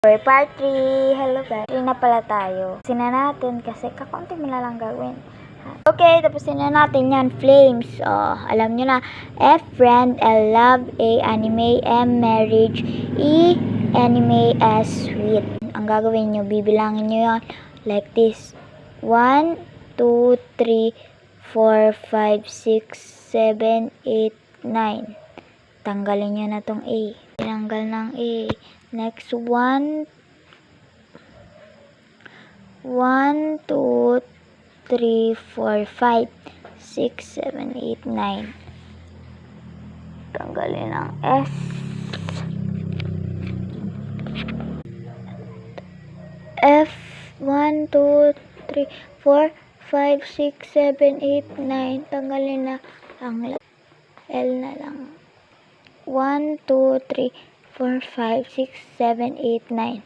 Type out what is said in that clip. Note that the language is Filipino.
For part 3, hello guys. Hindi na pala tayo. Tapusin na natin kasi kakunti mo na lang gagawin. Okay, tapusin na natin yan. Flames. Oh, alam nyo na. F, friend. L, love. A, anime. M, marriage. E, anime. S, sweet. Ang gagawin nyo, bibilangin nyo yan like this. 1, 2, 3, 4, 5, 6, 7, 8, 9. Tanggalin nyo na tong A. Tinanggal ng A. Next, 1, 2, 3, 4, 5, 6, 7, 8, 9. Tanggalin ang S. F, 1, 2, 3, 4, 5, 6, 7, 8, 9. Tanggalin na ang L na lang. 1, 2, 3, 4, 5, 6, 7, 8, 9.